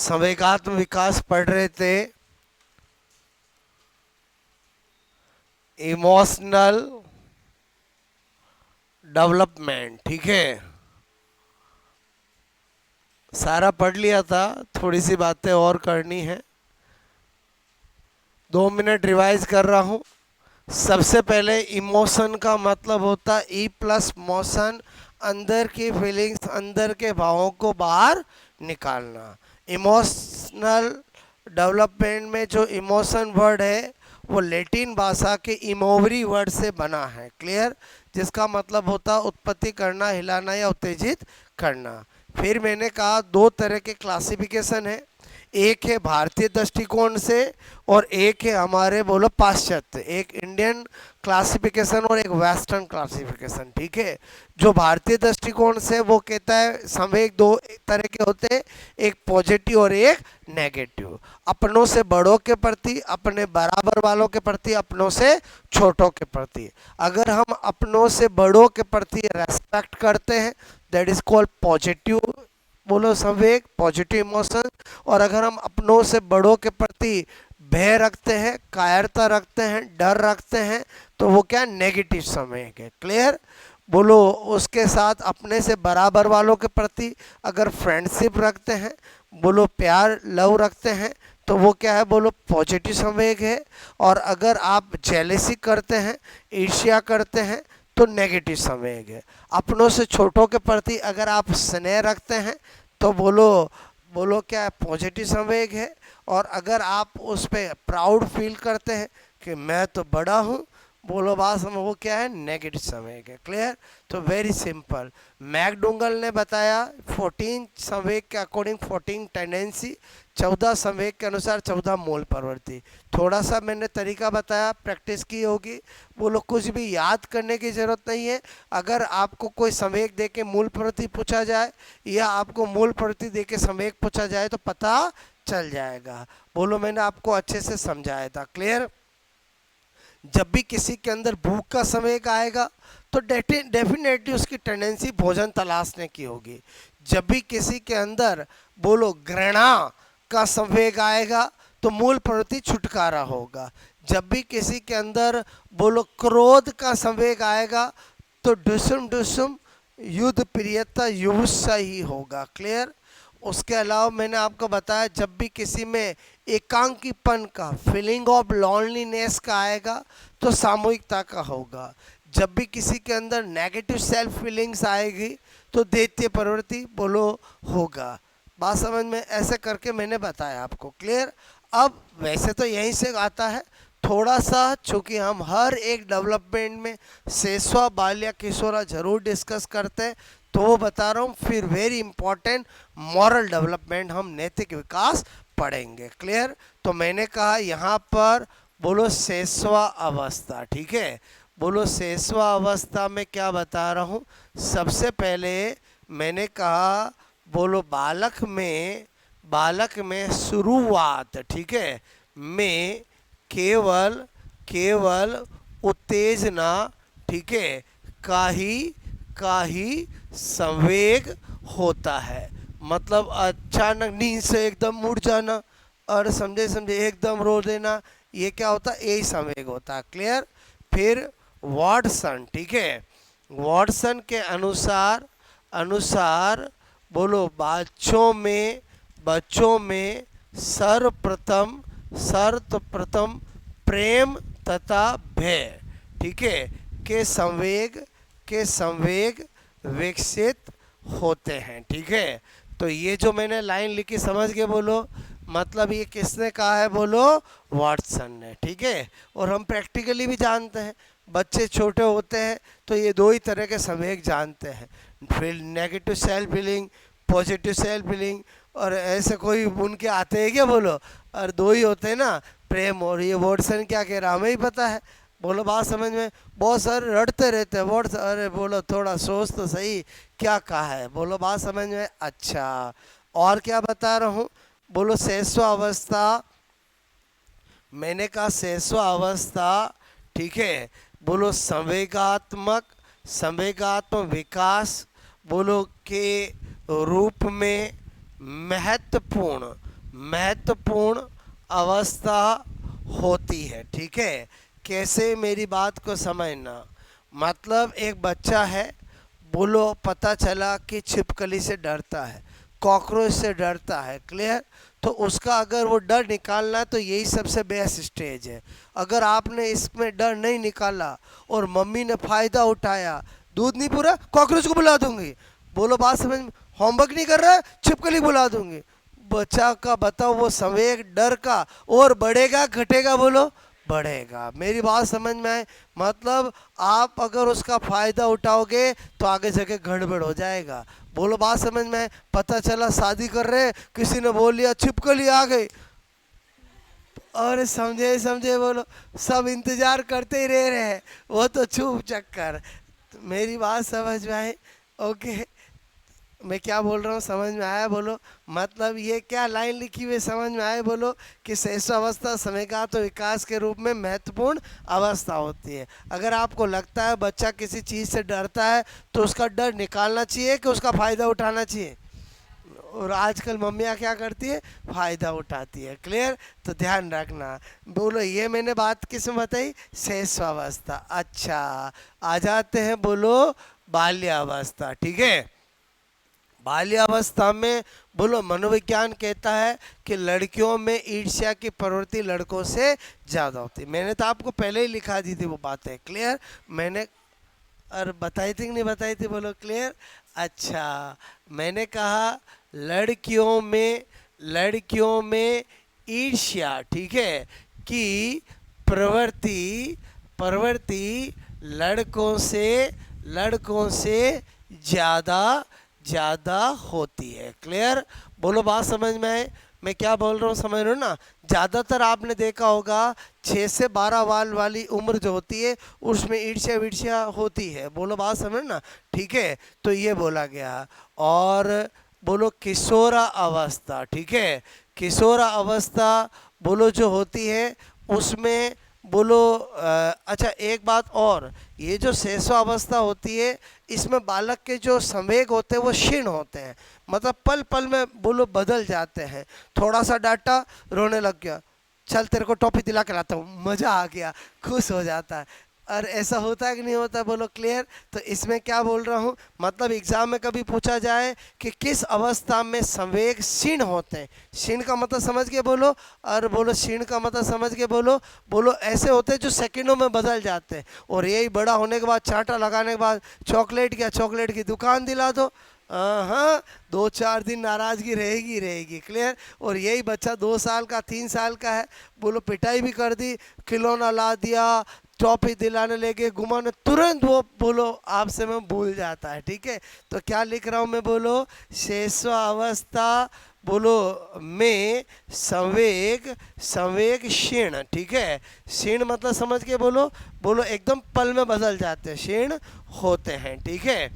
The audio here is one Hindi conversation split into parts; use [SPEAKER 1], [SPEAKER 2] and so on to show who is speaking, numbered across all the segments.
[SPEAKER 1] संवेगात्मक विकास पढ़ रहे थे, इमोशनल डेवलपमेंट। ठीक है, सारा पढ़ लिया था, थोड़ी सी बातें और करनी है। 2 मिनट रिवाइज कर रहा हूँ। सबसे पहले इमोशन का मतलब होता है ई प्लस मोशन, अंदर की फीलिंग्स, अंदर के भावों को बाहर निकालना। इमोशनल डेवलपमेंट में जो इमोशन वर्ड है वो लैटिन भाषा के इमोवरी वर्ड से बना है। क्लियर? जिसका मतलब होता है उत्पत्ति करना, हिलाना या उत्तेजित करना। फिर मैंने कहा 2 तरह के क्लासिफिकेशन है, एक है भारतीय दृष्टिकोण से और एक है हमारे बोलो पाश्चात्य, एक इंडियन क्लासिफिकेशन और एक वेस्टर्न क्लासिफिकेशन। ठीक है, जो भारतीय दृष्टिकोण से वो कहता है संवेग 2 तरह के होते हैं, एक पॉजिटिव और एक नेगेटिव। अपनों से बड़ों के प्रति, अपने बराबर वालों के प्रति, अपनों से छोटों के प्रति। अगर हम अपनों से बड़ों के प्रति रेस्पेक्ट करते हैं, दैट इज कॉल्ड पॉजिटिव बोलो संवेग, पॉजिटिव इमोशन। और अगर हम अपनों से बड़ों के प्रति भय रखते हैं, कायरता रखते हैं, डर रखते हैं, तो वो क्या नेगेटिव संवेग है। क्लियर? बोलो उसके साथ अपने से बराबर वालों के प्रति अगर फ्रेंडशिप रखते हैं, बोलो प्यार लव रखते हैं, तो वो क्या है बोलो पॉजिटिव संवेग है। और अगर आप जेलेसी करते हैं, ईर्ष्या करते हैं, तो नेगेटिव संवेग है। अपनों से छोटों के प्रति अगर आप स्नेह रखते हैं तो बोलो क्या है पॉजिटिव संवेग है। और अगर आप उस पर प्राउड फील करते हैं कि मैं तो बड़ा हूँ, बोलो बात समझ, वो क्या है नेगेटिव संवेग है। क्लियर? तो वेरी सिंपल। मैकडोगल ने बताया 14 संवेग के अकॉर्डिंग 14 टेंडेंसी, 14 संवेग के अनुसार 14 मूल प्रवृत्ति। थोड़ा सा मैंने तरीका बताया, प्रैक्टिस की होगी। बोलो कुछ भी याद करने की ज़रूरत नहीं है। अगर आपको कोई संवेग दे के मूल प्रवृत्ति पूछा जाए या आपको मूल प्रवृत्ति दे के संवेग पूछा जाए तो पता चल जाएगा। बोलो मैंने आपको अच्छे से समझाया था। क्लियर? जब भी किसी के अंदर भूख का संवेग आएगा तो डेफिनेटली उसकी टेंडेंसी भोजन तलाशने की होगी। जब भी किसी के अंदर बोलो घृणा का संवेग आएगा तो मूल प्रवृत्ति छुटकारा होगा। जब भी किसी के अंदर बोलो क्रोध का संवेग आएगा तो डुसुम डुसुम युद्ध प्रियता युवसा ही होगा। क्लियर? उसके अलावा मैंने आपको बताया जब भी किसी में एकांकीपन का फीलिंग ऑफ लॉनलीनेस का आएगा तो सामूहिकता का होगा। जब भी किसी के अंदर नेगेटिव सेल्फ फीलिंग्स आएगी तो दैत्य प्रवृत्ति बोलो होगा। बात समझ में? ऐसे करके मैंने बताया आपको। क्लियर? अब वैसे तो यहीं से आता है, थोड़ा सा चूँकि हम हर एक डेवलपमेंट में सेसवा बाल या किशोरा जरूर डिस्कस करते हैं, तो वो बता रहा हूँ। फिर वेरी इंपॉर्टेंट मॉरल डेवलपमेंट, हम नैतिक विकास पढ़ेंगे। क्लियर? तो मैंने कहा यहाँ पर बोलो सेसवा अवस्था। ठीक है, बोलो सेसवा अवस्था में क्या बता रहा हूँ। सबसे पहले मैंने कहा बोलो बालक में शुरुआत, ठीक है, में केवल उत्तेजना, ठीक है, का ही संवेग होता है। मतलब अचानक नींद से एकदम उठ जाना और समझे एकदम रो देना, ये क्या होता है? यही संवेग होता है। क्लियर? फिर वॉटसन, ठीक है, वॉटसन के अनुसार बोलो बच्चों में सर्वप्रथम प्रेम तथा भय, ठीक है, के संवेग विकसित होते हैं। ठीक है, तो ये जो मैंने लाइन लिखी समझ के बोलो, मतलब ये किसने कहा है बोलो? वाटसन ने। ठीक है, और हम प्रैक्टिकली भी जानते हैं, बच्चे छोटे होते हैं तो ये 2 ही तरह के संवेग जानते हैं, फिर negative self feeling, positive self feeling. और ऐसे कोई उनके आते हैं क्या बोलो? और 2 ही होते हैं ना, प्रेम। और ये वाटसन क्या कह रहा हमें ही पता है। बोलो बात समझ में? बहुत सारे रटते रहते हैं वर्ड्स, अरे बोलो थोड़ा सोच तो सही क्या कहा है। बोलो बात समझ में? अच्छा, और क्या बता रहा हूँ बोलो सेसवा अवस्था। मैंने कहा सेसवा अवस्था, ठीक है, बोलो संवेगात्मक विकास बोलो के रूप में महत्वपूर्ण महत्वपूर्ण अवस्था होती है। ठीक है, कैसे, मेरी बात को समझना। मतलब एक बच्चा है, बोलो पता चला कि छिपकली से डरता है, कॉकरोच से डरता है, क्लियर। तो उसका अगर वो डर निकालना है तो यही सबसे बेस्ट स्टेज है। अगर आपने इसमें डर नहीं निकाला और मम्मी ने फ़ायदा उठाया, दूध नहीं पूरा, कॉकरोच को बुला दूंगी, बोलो बात समझ में, होमवर्क नहीं कर रहा है, छिपकली बुला दूंगी। बच्चा का बताओ वो संवेग डर का और बढ़ेगा घटेगा, बोलो बढ़ेगा। मेरी बात समझ में आए? मतलब आप अगर उसका फ़ायदा उठाओगे तो आगे जाके गड़बड़ हो जाएगा। बोलो बात समझ में आए? पता चला शादी कर रहे, किसी ने बोल लिया छिपकली आ गई, और समझे समझे, बोलो सब इंतजार करते ही रह रहे हैं, वो तो चुप चक्कर। मेरी बात समझ में आए? ओके, मैं क्या बोल रहा हूँ समझ में आया? बोलो, मतलब ये क्या लाइन लिखी हुई समझ में आए? बोलो कि शेष अवस्था समयघात विकास के रूप में महत्वपूर्ण अवस्था होती है। अगर आपको लगता है बच्चा किसी चीज़ से डरता है तो उसका डर निकालना चाहिए कि उसका फ़ायदा उठाना चाहिए? और आजकल मम्मियाँ क्या करती है, फ़ायदा उठाती है, क्लियर। तो ध्यान रखना। बोलो ये मैंने बात किस में बताई? शेष अवस्था। अच्छा, आ जाते हैं बोलो बाल्यावस्था। ठीक है, बाल्यावस्था में बोलो मनोविज्ञान कहता है कि लड़कियों में ईर्ष्या की प्रवृत्ति लड़कों से ज़्यादा होती है। मैंने तो आपको पहले ही लिखा दी थी वो बातें, क्लियर। मैंने और बताई थी कि नहीं बताई थी, बोलो क्लियर। अच्छा, मैंने कहा लड़कियों में ईर्ष्या, ठीक है, कि प्रवृत्ति प्रवृत्ति लड़कों से ज़्यादा ज़्यादा होती है, क्लियर। बोलो बात समझ में आए? मैं क्या बोल रहा हूँ समझ रहे हो ना? ज़्यादातर आपने देखा होगा 6 से 12 साल वाली उम्र जो होती है उसमें ईर्ष्या वीर्ष्या होती है। बोलो बात समझ ना? ठीक है, तो ये बोला गया। और बोलो किशोरा अवस्था, ठीक है, किशोरा अवस्था बोलो जो होती है उसमें बोलो अच्छा एक बात और, ये जो शेषावस्था होती है इसमें बालक के जो संवेग होते हैं वो क्षीण होते हैं, मतलब पल पल में बोलो बदल जाते हैं। थोड़ा सा डांटा, रोने लग गया, चल तेरे को टॉफी दिला के लाता हूँ, मज़ा आ गया, खुश हो जाता है। और ऐसा होता है कि नहीं होता? बोलो क्लियर। तो इसमें क्या बोल रहा हूँ, मतलब एग्जाम में कभी पूछा जाए कि किस अवस्था में संवेग क्षीण होते हैं, क्षीण का मतलब समझ के बोलो, और बोलो क्षीण का मतलब समझ के बोलो। बोलो ऐसे होते हैं जो सेकंडों में बदल जाते हैं, और यही बड़ा होने के बाद चांटा लगाने के बाद चॉकलेट की दुकान दिला दो, हाँ 2-4 दिन नाराज़गी रहेगी रहेगी, क्लियर। और यही बच्चा 2 साल का 3 साल का है, बोलो पिटाई भी कर दी, खिलौना ला दिया, टॉफी दिलाने लेके घुमाने, तुरंत वो बोलो आपसे मैं भूल जाता है। ठीक है, तो क्या लिख रहा हूँ मैं? बोलो शेषावस्था बोलो में संवेग संवेग क्षीण, ठीक है, क्षीण मतलब समझ के बोलो, बोलो एकदम पल में बदल जाते हैं, क्षीण होते हैं, ठीक है।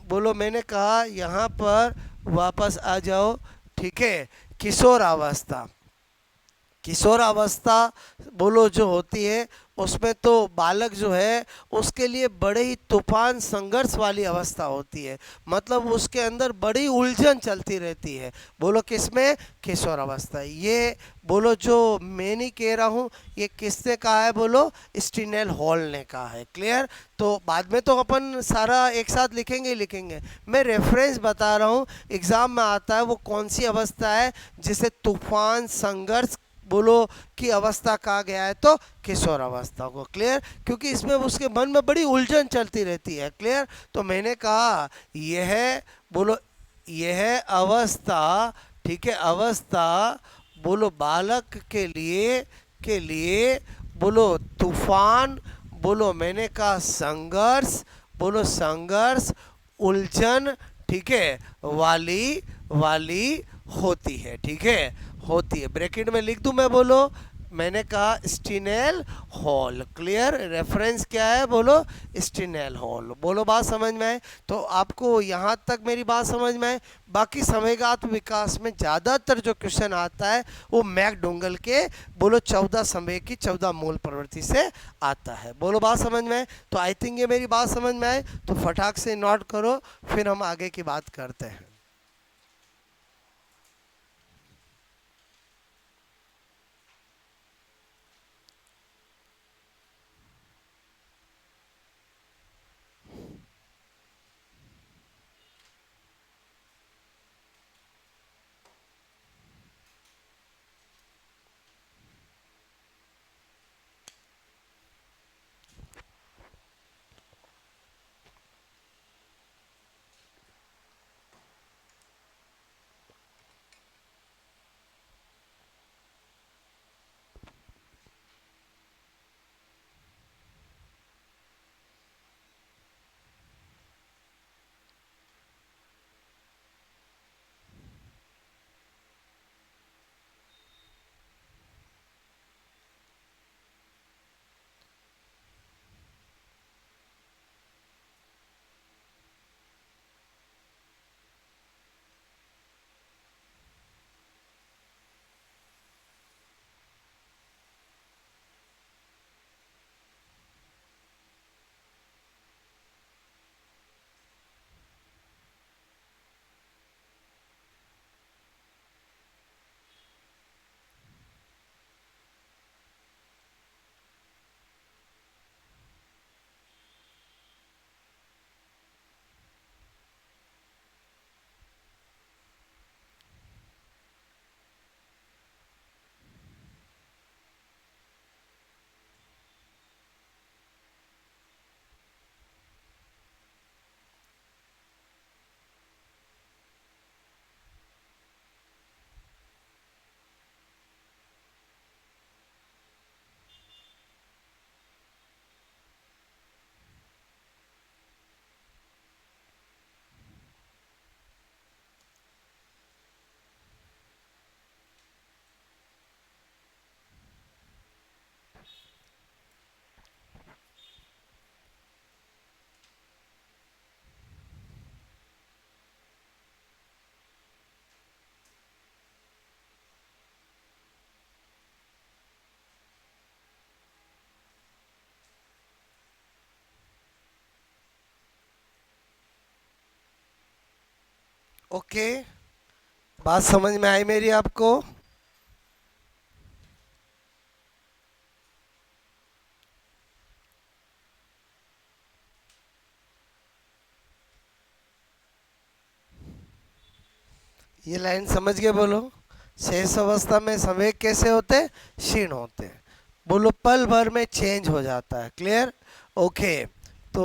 [SPEAKER 1] बोलो मैंने कहा यहाँ पर वापस आ जाओ, ठीक है। किशोर अवस्था बोलो जो होती है उसमें तो बालक जो है उसके लिए बड़े ही तूफान संघर्ष वाली अवस्था होती है, मतलब उसके अंदर बड़ी उलझन चलती रहती है। बोलो किसमें? किशोर अवस्था। ये बोलो जो मैं नहीं कह रहा हूँ, ये किसने कहा है? बोलो स्टीनेल हॉल ने कहा है, क्लियर। तो बाद में तो अपन सारा एक साथ लिखेंगे ही लिखेंगे, मैं रेफरेंस बता रहा हूँ, एग्ज़ाम में आता है वो कौन सी अवस्था है जिसे तूफान संघर्ष बोलो की अवस्था कहा गया है, तो किशोर अवस्था को, क्लियर। क्योंकि इसमें उसके मन में बड़ी उलझन चलती रहती है, क्लियर। तो मैंने कहा यह बोलो यह अवस्था, ठीक है, अवस्था बोलो बालक के लिए बोलो तूफान, बोलो मैंने कहा संघर्ष, बोलो संघर्ष उलझन, ठीक है, वाली वाली होती है, ठीक है, होती है। ब्रैकेट में लिख दूं मैं? बोलो मैंने कहा स्टीनेल हॉल, क्लियर। रेफरेंस क्या है? बोलो स्टीनेल हॉल। बोलो बात समझ में आए? तो आपको यहाँ तक मेरी बात समझ में आए? बाकी संवेगात्मक विकास में ज़्यादातर जो क्वेश्चन आता है वो मैकडोंगल के बोलो 14 संवेग की 14 मूल प्रवृत्ति से आता है। बोलो बात समझ में आए? तो आई थिंक ये मेरी बात समझ में आए, तो फटाक से नोट करो, फिर हम आगे की बात करते हैं। ओके, बात समझ में आई मेरी आपको? ये लाइन समझ के बोलो। शेष अवस्था में संवेग कैसे होते हैं? क्षीण होते हैं। बोलो पल भर में चेंज हो जाता है। क्लियर? ओके। तो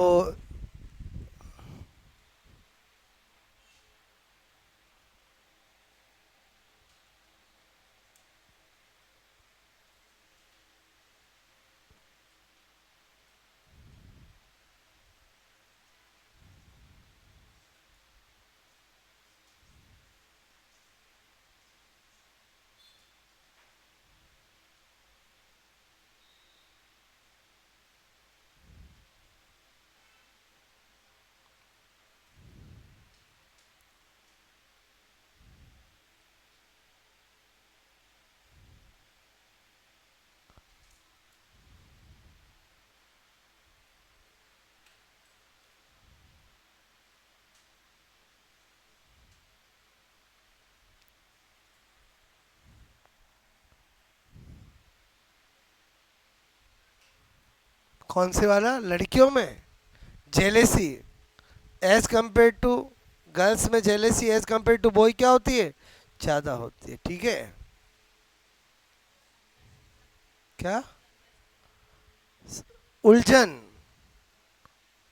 [SPEAKER 1] कौन से वाला? लड़कियों में jealousy as compare to girls में jealousy as compare to boy क्या होती है? ज़्यादा होती है। ठीक है? क्या? उलझन।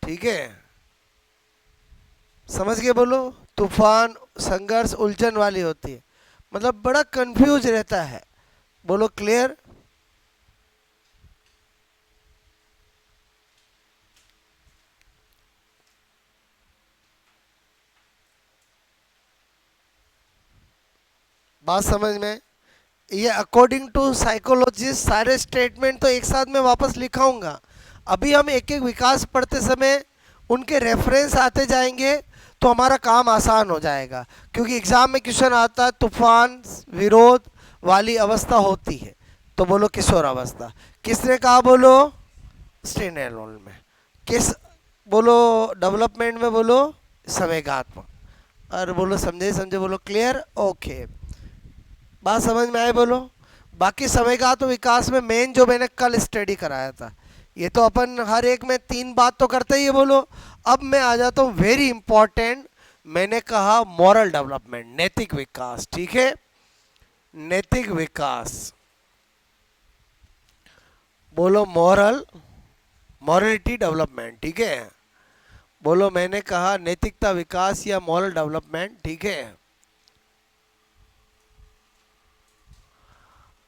[SPEAKER 1] ठीक है, समझ के बोलो। तूफान, संघर्ष, उलझन वाली होती है, मतलब बड़ा कंफ्यूज रहता है। बोलो क्लियर? बात समझ में? ये अकॉर्डिंग टू साइकोलॉजिस्ट सारे स्टेटमेंट तो एक साथ में वापस लिखाऊंगा। अभी हम एक एक विकास पढ़ते समय उनके रेफरेंस आते जाएंगे तो हमारा काम आसान हो जाएगा, क्योंकि एग्जाम में क्वेश्चन आता है तूफान विरोध वाली अवस्था होती है। तो बोलो किशोर अवस्था। किसने कहा? बोलो स्टेनोल में। किस? बोलो डेवलपमेंट में। बोलो संवेगात्मक। और बोलो समझे समझे। बोलो क्लियर? ओके, बात समझ में आए? बोलो। बाकी संवेगात्मक विकास में मेन जो मैंने कल स्टडी कराया था, ये तो अपन हर एक में 3 बात तो करते ही है। बोलो अब मैं आ जाता हूँ वेरी इंपॉर्टेंट। मैंने कहा मॉरल डेवलपमेंट, नैतिक विकास। ठीक है? नैतिक विकास। बोलो मॉरल, मॉरलिटी डेवलपमेंट। ठीक है? बोलो मैंने कहा नैतिकता विकास या मॉरल डेवलपमेंट। ठीक है?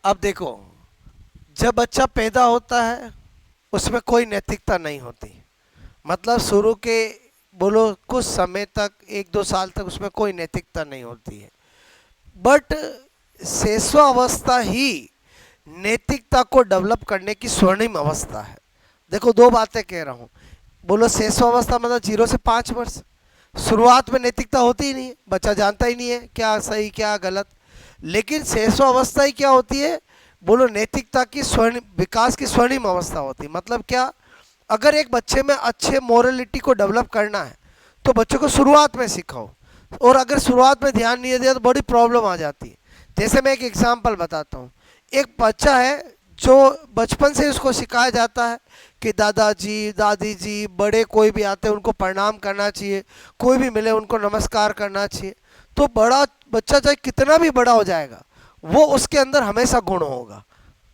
[SPEAKER 1] अब देखो, जब बच्चा पैदा होता है उसमें कोई नैतिकता नहीं होती। मतलब शुरू के बोलो कुछ समय तक, 1-2 साल तक उसमें कोई नैतिकता नहीं होती है। बट शेषवा अवस्था ही नैतिकता को डेवलप करने की स्वर्णिम अवस्था है। देखो 2 बातें कह रहा हूँ। बोलो शेषवा अवस्था मतलब 0 से 5 वर्ष। शुरुआत में नैतिकता होती ही नहीं है, बच्चा जानता ही नहीं है क्या सही क्या गलत। लेकिन शेषवा अवस्था ही क्या होती है? बोलो नैतिकता की स्वर्ण विकास की स्वर्णिम अवस्था होती है। मतलब क्या? अगर एक बच्चे में अच्छे मोरलिटी को डेवलप करना है तो बच्चों को शुरुआत में सिखाओ, और अगर शुरुआत में ध्यान नहीं दिया तो बड़ी प्रॉब्लम आ जाती है। जैसे मैं एक एग्जांपल बताता हूँ। एक बच्चा है जो बचपन से उसको सिखाया जाता है कि दादाजी दादी जी बड़े कोई भी आते हैं उनको प्रणाम करना चाहिए, कोई भी मिले उनको नमस्कार करना चाहिए। तो बड़ा बच्चा चाहे कितना भी बड़ा हो जाएगा, वो उसके अंदर हमेशा गुण होगा।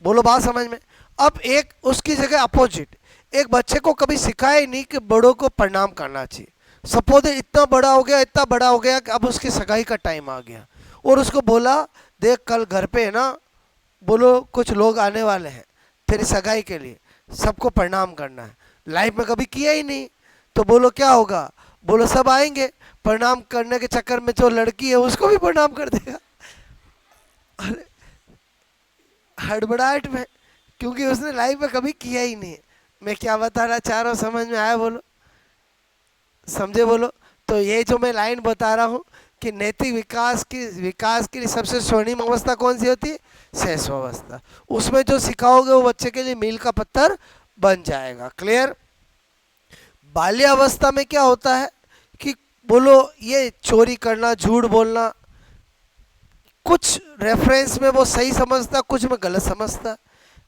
[SPEAKER 1] बोलो बात समझ में? अब एक उसकी जगह अपोजिट, एक बच्चे को कभी सिखाया ही नहीं कि बड़ों को प्रणाम करना चाहिए। सपोज इतना बड़ा हो गया, इतना बड़ा हो गया कि अब उसकी सगाई का टाइम आ गया, और उसको बोला देख कल घर पे है ना, बोलो कुछ लोग आने वाले हैं तेरी सगाई के लिए, सबको प्रणाम करना है। लाइफ में कभी किया ही नहीं, तो बोलो क्या होगा? बोलो सब आएंगे, प्रणाम करने के चक्कर में जो लड़की है उसको भी प्रणाम कर देगा। अरे हड़बड़ाहट में, क्योंकि उसने लाइफ में कभी किया ही नहीं। मैं क्या बताना चाह रहा हूँ, समझ में आया? बोलो समझे? बोलो। तो ये जो मैं लाइन बता रहा हूँ कि नैतिक विकास की सबसे स्वर्णिम अवस्था कौन सी होती है? शेष अवस्था। उसमें जो सिखाओगे वो बच्चे के लिए मील का पत्थर बन जाएगा। क्लियर? बाल्यावस्था में क्या होता है कि बोलो ये चोरी करना, झूठ बोलना, कुछ रेफरेंस में वो सही समझता, कुछ में गलत समझता।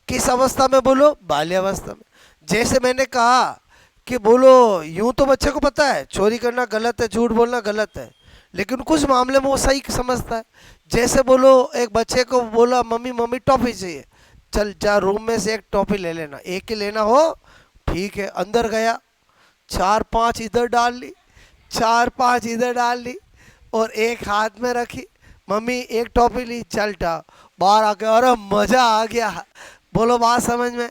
[SPEAKER 1] किस अवस्था में? बोलो बाल्यावस्था में। जैसे मैंने कहा कि बोलो यूं तो बच्चे को पता है चोरी करना गलत है, झूठ बोलना गलत है, लेकिन कुछ मामले में वो सही समझता है। जैसे बोलो एक बच्चे को बोला मम्मी मम्मी टॉफी चाहिए, चल जा रूम में से एक टॉफी ले लेना, एक ही लेना हो, ठीक है। अंदर गया, चार पांच इधर डाल ली, चार पांच इधर डाल ली, और एक हाथ में रखी, मम्मी एक टॉफी ली, चलटा बाहर आके अरे मजा आ गया। बोलो बात समझ में?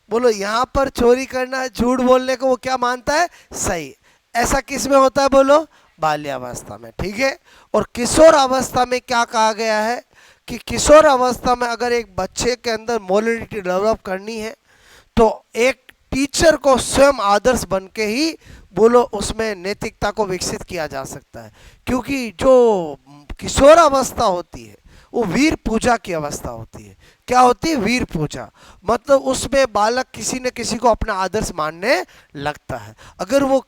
[SPEAKER 1] बोलो यहाँ पर चोरी करना, झूठ बोलने को वो क्या मानता है? सही। ऐसा किस में होता है? बोलो बाल्यावस्था में, ठीक है। और किशोर अवस्था में क्या कहा गया है कि किशोर अवस्था में अगर एक बच्चे के अंदर मोरलिटी डेवलप करनी है तो एक टीचर को स्वयं आदर्श बन के ही बोलो उसमें नैतिकता को विकसित किया जा सकता है। क्योंकि जो किशोर अवस्था होती है वो वीर पूजा की अवस्था होती है। क्या होती है? वीर पूजा। मतलब उसमें बालक किसी न किसी को अपना आदर्श मानने लगता है। अगर वो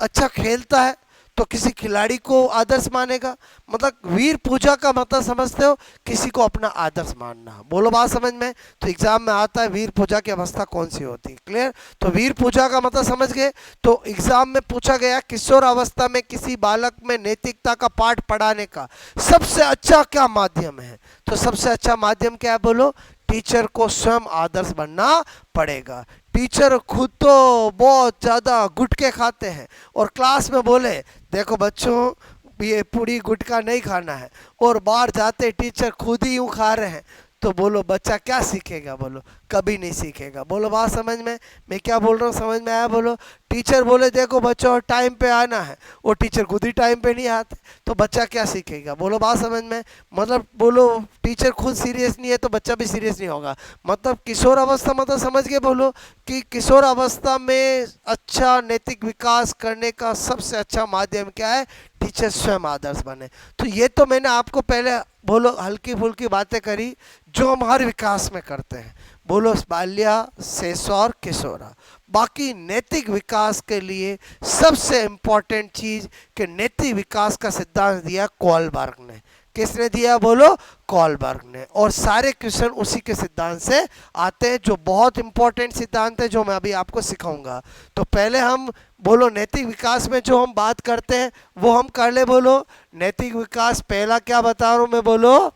[SPEAKER 1] अच्छा खेलता है तो किसी खिलाड़ी को आदर्श मानेगा। मतलब वीर पूजा का मतलब समझते हो? किसी को अपना आदर्श मानना। बोलो बात समझ में? तो एग्जाम में आता है वीर पूजा की अवस्था कौन सी होती है। क्लियर? तो वीर पूजा का मतलब समझ गए। तो एग्जाम में पूछा गया किशोर अवस्था में किसी बालक में नैतिकता का पाठ पढ़ाने का सबसे अच्छा क्या माध्यम है? तो सबसे अच्छा माध्यम क्या है? बोलो टीचर को स्वयं आदर्श बनना पड़ेगा। टीचर खुद तो बहुत ज़्यादा गुटके खाते हैं और क्लास में बोले देखो बच्चों ये पूरी गुटखा नहीं खाना है, और बाहर जाते टीचर खुद ही यूँ खा रहे हैं, तो बोलो बच्चा क्या सीखेगा? बोलो कभी नहीं सीखेगा। बोलो बात समझ में? मैं क्या बोल रहा हूँ समझ में आया? बोलो टीचर बोले देखो बच्चों टाइम पे आना है, वो टीचर खुद ही टाइम पे नहीं आते, तो बच्चा क्या सीखेगा? बोलो बात समझ में? मतलब बोलो टीचर खुद सीरियस नहीं है तो बच्चा भी सीरियस नहीं होगा। मतलब किशोर अवस्था मतलब समझ गए? बोलो कि किशोर अवस्था में अच्छा नैतिक विकास करने का सबसे अच्छा माध्यम क्या है? टीचर स्वयं आदर्श बने। तो ये तो मैंने आपको पहले बोलो हल्की फुल्की बातें करी जो हम हर विकास में करते हैं। बोलो बाल्या, शैशव, किशोरा। बाकी नैतिक विकास के लिए सबसे इम्पोर्टेंट चीज कि नैतिक विकास का सिद्धांत दिया कॉलबर्ग ने। किसने दिया? बोलो कॉलबर्ग ने। और सारे क्वेश्चन उसी के सिद्धांत से आते हैं जो बहुत इंपॉर्टेंट सिद्धांत है जो मैं अभी आपको सिखाऊंगा। तो पहले हम बोलो नैतिक विकास में जो हम बात करते हैं वो हम कर ले। बोलो नैतिक विकास पहला क्या बता रहा हूं मैं? बोलो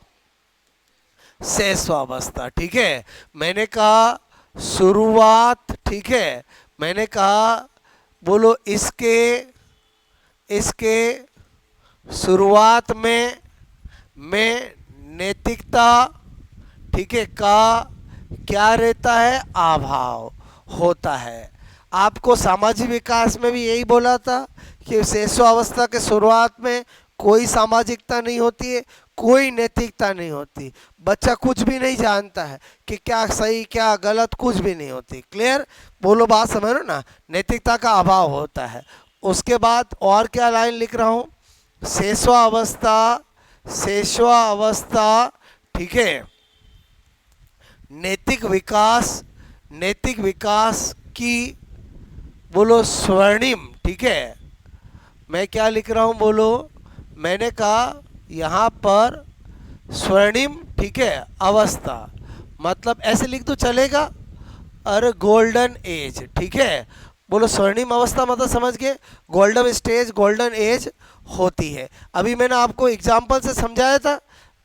[SPEAKER 1] शैशवावस्था, ठीक है। मैंने कहा शुरुआत, ठीक है। मैंने कहा बोलो इसके इसके शुरुआत में नैतिकता, ठीक है, का क्या रहता है? अभाव होता है। आपको सामाजिक विकास में भी यही बोला था कि शैशवावस्था के शुरुआत में कोई सामाजिकता नहीं होती है, कोई नैतिकता नहीं होती, बच्चा कुछ भी नहीं जानता है कि क्या सही क्या गलत, कुछ भी नहीं होती। क्लियर? बोलो बात समझ लो ना? नैतिकता का अभाव होता है। उसके बाद और क्या लाइन लिख रहा हूँ? शैशवावस्था, शैशवावस्था, ठीक है, नैतिक विकास की बोलो स्वर्णिम, ठीक है। मैं क्या लिख रहा हूं? बोलो मैंने कहा यहाँ पर स्वर्णिम, ठीक है, अवस्था, मतलब ऐसे लिख दो चलेगा? अरे गोल्डन एज, ठीक है। बोलो स्वर्णिम अवस्था मतलब समझ गए? गोल्डन स्टेज, गोल्डन एज होती है। अभी मैंने आपको एग्जाम्पल से समझाया था।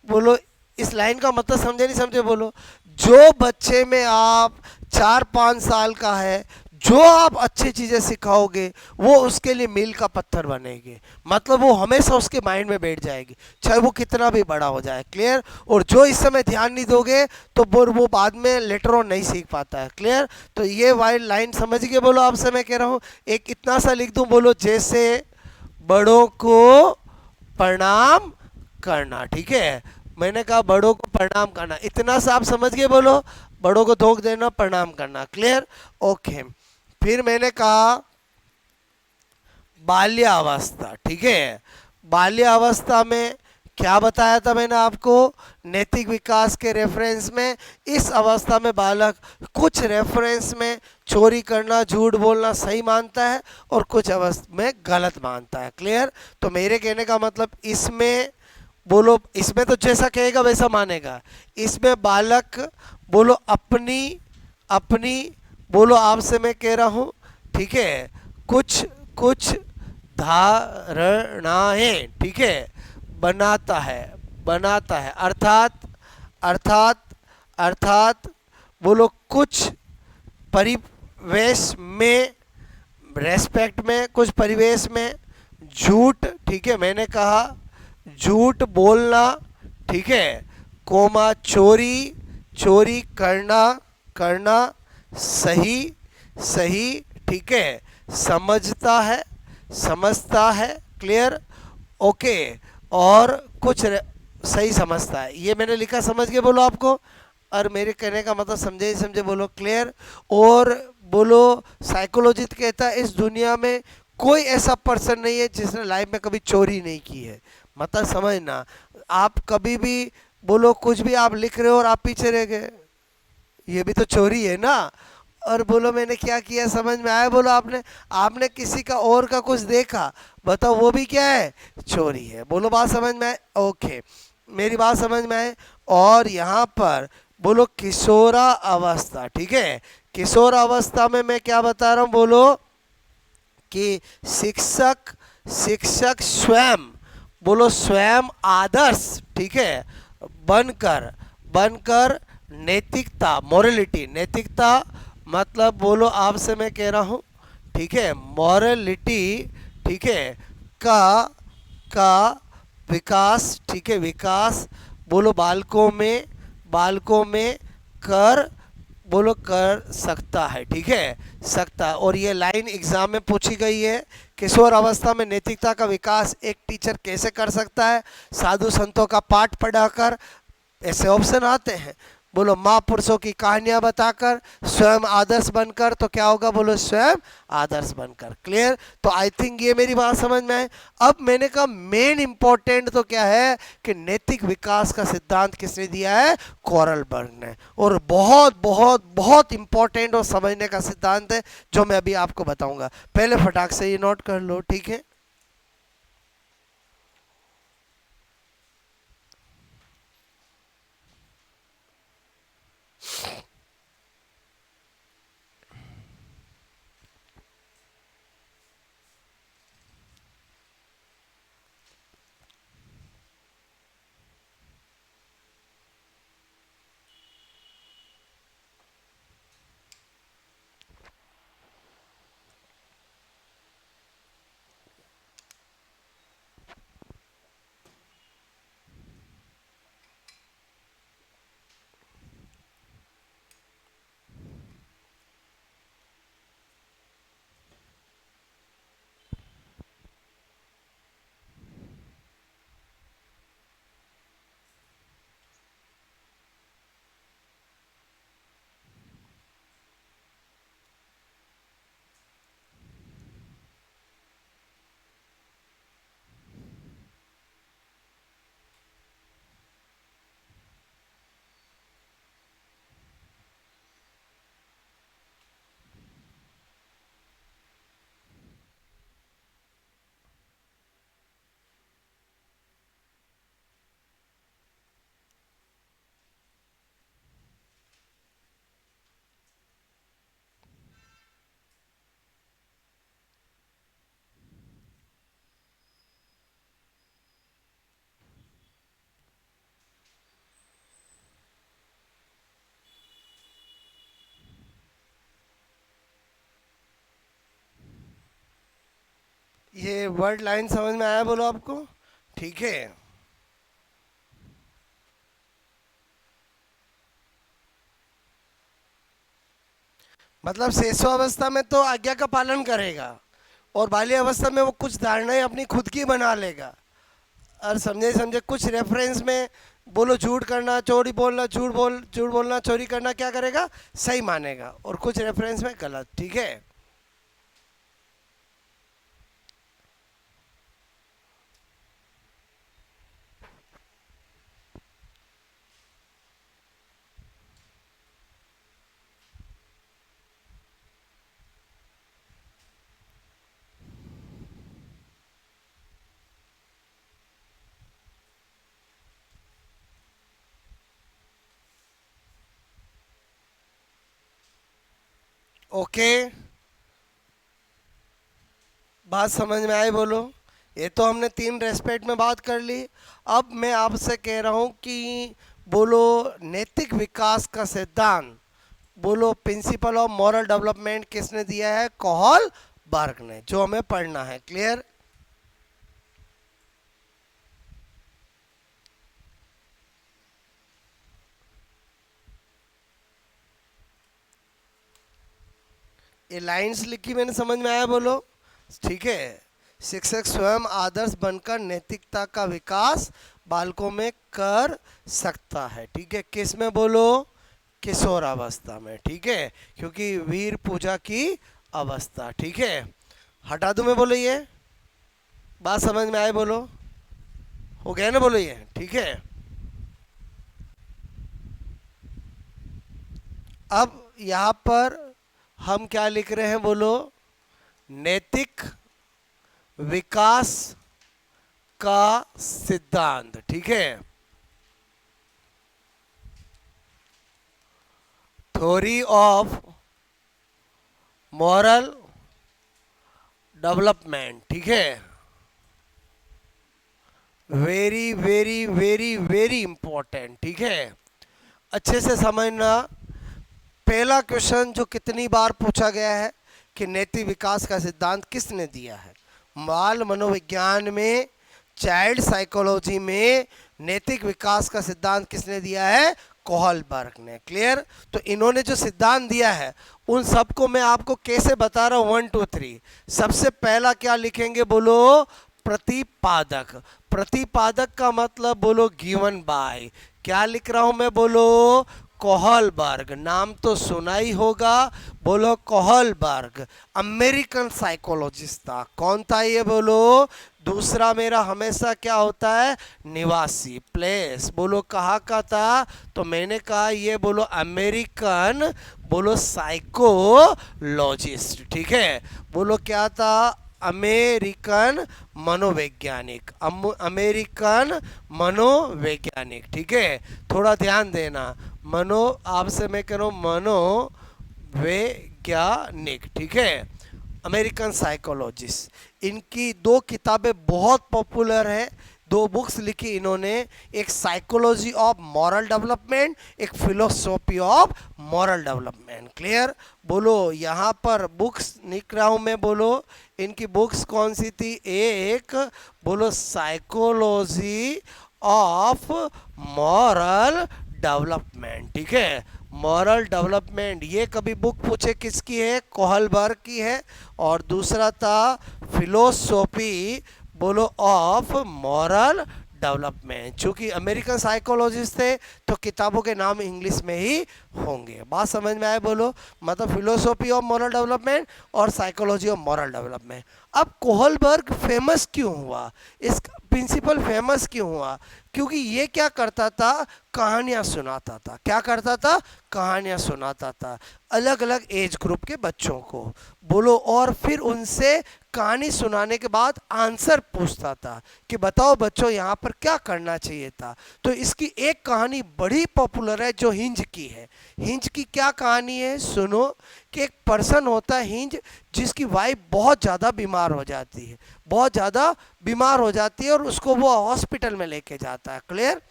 [SPEAKER 1] बोलो इस लाइन का मतलब समझे नहीं समझे? बोलो जो बच्चे में आप 4-5 साल का है, जो आप अच्छी चीज़ें सिखाओगे वो उसके लिए मील का पत्थर बनेगी। मतलब वो हमेशा उसके माइंड में बैठ जाएगी चाहे वो कितना भी बड़ा हो जाए। क्लियर? और जो इस समय ध्यान नहीं दोगे तो वो बाद में लेटर ऑन नहीं सीख पाता है। क्लियर? तो ये वाइल्ड लाइन समझ गए? बोलो आपसे मैं कह रहा हूँ एक इतना सा लिख दूँ, बोलो जैसे बड़ों को प्रणाम करना, ठीक है। मैंने कहा बड़ों को प्रणाम करना, इतना सा आप समझ गए? बोलो बड़ों को धोख देना, प्रणाम करना। क्लियर? ओके। फिर मैंने कहा बाल्यावस्था, ठीक है। बाल्यावस्था में क्या बताया था मैंने आपको? नैतिक विकास के रेफरेंस में इस अवस्था में बालक कुछ रेफरेंस में चोरी करना, झूठ बोलना सही मानता है और कुछ अवस्था में गलत मानता है। क्लियर? तो मेरे कहने का मतलब इसमें बोलो, इसमें तो जैसा कहेगा वैसा मानेगा। इसमें बालक बोलो अपनी अपनी बोलो, आपसे मैं कह रहा हूं, ठीक है, कुछ कुछ धारणाएं, ठीक है, बनाता है, बनाता है, अर्थात अर्थात अर्थात बोलो कुछ परिवेश में, रेस्पेक्ट में, कुछ परिवेश में झूठ, ठीक है, मैंने कहा झूठ बोलना, ठीक है, कोमा चोरी, चोरी करना, करना सही, सही, ठीक है, समझता है, समझता है। क्लियर? ओके। और कुछ सही समझता है, ये मैंने लिखा, समझ के बोलो आपको। और मेरे कहने का मतलब समझे ही समझे बोलो। क्लियर? और बोलो साइकोलॉजी कहता है इस दुनिया में कोई ऐसा पर्सन नहीं है जिसने लाइफ में कभी चोरी नहीं की है। मतलब समझना, आप कभी भी बोलो कुछ भी आप लिख रहे हो और आप पीछे रह गए, ये भी तो चोरी है ना। और बोलो मैंने क्या किया, समझ में आया? बोलो आपने आपने किसी का और का कुछ देखा, बताओ वो भी क्या है? चोरी है। बोलो बात समझ में आए? ओके, मेरी बात समझ में आए? और यहाँ पर बोलो किशोरा अवस्था, ठीक है, किशोर अवस्था में मैं क्या बता रहा हूँ बोलो कि शिक्षक शिक्षक स्वयं बोलो स्वयं आदर्श, ठीक है, बनकर बनकर नैतिकता, मोरलिटी, नैतिकता मतलब बोलो आपसे मैं कह रहा हूँ, ठीक है, मॉरलिटी, ठीक है, का का विकास, ठीक है, विकास बोलो बालकों में कर बोलो कर सकता है, ठीक है, सकता है। और ये लाइन एग्जाम में पूछी गई है, किशोर अवस्था में नैतिकता का विकास एक टीचर कैसे कर सकता है? साधु संतों का पाठ पढ़ाकर, ऐसे ऑप्शन आते हैं। बोलो महापुरुषों की कहानियां बताकर, स्वयं आदर्श बनकर, तो क्या होगा बोलो स्वयं आदर्श बनकर। क्लियर? तो आई थिंक ये मेरी बात समझ में आए। अब मैंने कहा मेन इंपॉर्टेंट तो क्या है कि नैतिक विकास का सिद्धांत किसने दिया है? कोरलबर्ग ने। और बहुत बहुत बहुत इंपॉर्टेंट और समझने का सिद्धांत है जो मैं अभी आपको बताऊंगा। पहले फटाक से ये नोट कर लो, ठीक है। ये वर्ड लाइन समझ में आया बोलो आपको? ठीक है। मतलब शेषावस्था में तो आज्ञा का पालन करेगा और बाल्य अवस्था में वो कुछ धारणाएं अपनी खुद की बना लेगा। और समझे समझे कुछ रेफरेंस में बोलो झूठ करना, चोरी बोलना, झूठ बोलना, चोरी करना क्या करेगा? सही मानेगा। और कुछ रेफरेंस में गलत। ठीक है। ओके, बात समझ में आई बोलो। ये तो हमने तीन रेस्पेक्ट में बात कर ली। अब मैं आपसे कह रहा हूँ कि बोलो नैतिक विकास का सिद्धांत, बोलो प्रिंसिपल ऑफ मॉरल डेवलपमेंट किसने दिया है? कोहल बर्ग ने, जो हमें पढ़ना है। क्लियर? ये लाइंस लिखी मैंने, समझ में आया बोलो? ठीक है। शिक्षक स्वयं आदर्श बनकर नैतिकता का विकास बालकों में कर सकता है। ठीक है, किस में बोलो? किशोर अवस्था में। ठीक है, क्योंकि वीर पूजा की अवस्था। ठीक है, हटा दूं मैं बोलो? ये बात समझ में आए बोलो? हो गया ना बोलो ये? ठीक है, अब यहाँ पर हम क्या लिख रहे हैं बोलो? नैतिक विकास का सिद्धांत। ठीक है, थ्योरी ऑफ मॉरल डेवलपमेंट। ठीक है, very very very very important. ठीक है, अच्छे से समझना। पहला क्वेश्चन जो कितनी बार पूछा गया है कि नैतिक विकास का सिद्धांत किसने दिया है? बाल मनोविज्ञान में, चाइल्ड साइकोलॉजी में नैतिक विकास का सिद्धांत किसने दिया है? कोहल बर्ग ने। क्लियर? तो इन्होंने जो सिद्धांत दिया है उन सबको मैं आपको कैसे बता रहा हूं, 1 2 3। सबसे पहला क्या लिखेंगे बोलो? प्रतिपादक। प्रतिपादक का मतलब बोलो गिवन बाय। क्या लिख रहा हूं मैं बोलो? कोहलबर्ग। नाम तो सुना ही होगा, बोलो कोहलबर्ग। अमेरिकन साइकोलॉजिस्ट था। कौन था ये बोलो? दूसरा मेरा हमेशा क्या होता है? निवासी, प्लेस। बोलो कहाँ का था? तो मैंने कहा ये बोलो अमेरिकन, बोलो साइकोलॉजिस्ट। ठीक है, बोलो क्या था? अमेरिकन मनोवैज्ञानिक। अमेरिकन मनोवैज्ञानिक। ठीक है, थोड़ा ध्यान देना। मनो, आपसे मैं कह रहा हूँ मनोवैज्ञानिक। ठीक है, अमेरिकन साइकोलॉजिस्ट। इनकी दो किताबें बहुत पॉपुलर है, दो बुक्स लिखी इन्होंने। एक साइकोलॉजी ऑफ मॉरल डेवलपमेंट, एक philosophy of moral development. Clear? बोलो यहाँ पर बुक्स लिख रहा हूँ मैं, बोलो इनकी बुक्स कौन सी थी? एक बोलो साइकोलॉजी ऑफ मॉरल डेवलपमेंट। ठीक है, मॉरल डेवलपमेंट, ये कभी बुक पूछे किसकी है? कोहलबर्ग की है। और दूसरा था फिलोसॉफी बोलो ऑफ मॉरल डेवलपमेंट। चूंकि अमेरिकन साइकोलॉजिस्ट थे तो किताबों के नाम इंग्लिश में ही होंगे। बात समझ में आए बोलो? मतलब फिलोसॉफी ऑफ मॉरल डेवलपमेंट और साइकोलॉजी ऑफ मॉरल डेवलपमेंट। अब कोहलबर्ग फेमस क्यों हुआ? इसका प्रिंसिपल फेमस क्यों हुआ? क्योंकि ये क्या करता था? कहानियाँ सुनाता था। क्या करता था? कहानियाँ सुनाता था अलग अलग एज ग्रुप के बच्चों को, बोलो। और फिर उनसे कहानी सुनाने के बाद आंसर पूछता था कि बताओ बच्चों यहाँ पर क्या करना चाहिए था। तो इसकी एक कहानी बड़ी पॉपुलर है जो हिंज की है। हिंज की क्या कहानी है सुनो, कि एक पर्सन होता है हिंज, जिसकी वाइफ बहुत ज़्यादा बीमार हो जाती है, बहुत ज़्यादा बीमार हो जाती है और उसको वो हॉस्पिटल में लेके जाता है। क्लियर?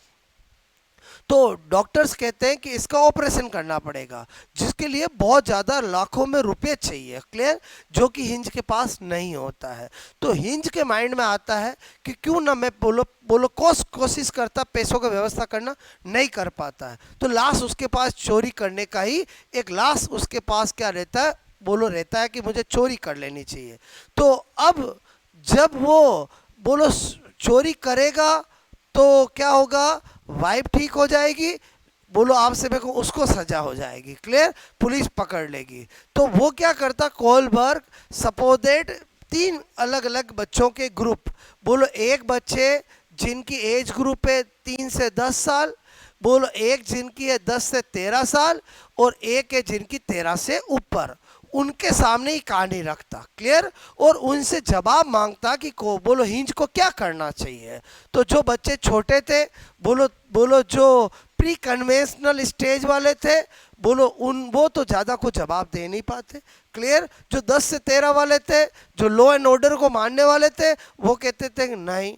[SPEAKER 1] तो डॉक्टर्स कहते हैं कि इसका ऑपरेशन करना पड़ेगा, जिसके लिए बहुत ज़्यादा लाखों में रुपए चाहिए। क्लियर? जो कि हिंज के पास नहीं होता है। तो हिंज के माइंड में आता है कि क्यों ना मैं बोलो बोलो कोशिश करता, पैसों का व्यवस्था करना नहीं कर पाता है। तो लास्ट उसके पास चोरी करने का ही एक लास्ट उसके पास क्या रहता है बोलो? रहता है कि मुझे चोरी कर लेनी चाहिए। तो अब जब वो बोलो चोरी करेगा तो क्या होगा? वाइफ ठीक हो जाएगी, बोलो आपसे मेरे को उसको सजा हो जाएगी। क्लियर? पुलिस पकड़ लेगी। तो वो क्या करता कोहलबर्ग? सपोज दैट तीन अलग अलग बच्चों के ग्रुप, बोलो एक बच्चे जिनकी एज ग्रुप है 3 से 10 साल, बोलो एक जिनकी है 10 से 13 साल, और एक है जिनकी 13 से ऊपर, उनके सामने ही कहानी रखता। क्लियर? और उनसे जवाब मांगता कि को बोलो हिंज को क्या करना चाहिए। तो जो बच्चे छोटे थे, बोलो बोलो जो प्री कन्वेंशनल स्टेज वाले थे, बोलो उन वो तो ज़्यादा कुछ जवाब दे नहीं पाते। क्लियर। जो 10 से 13 वाले थे, जो लॉ एंड ऑर्डर को मानने वाले थे, वो कहते थे नहीं,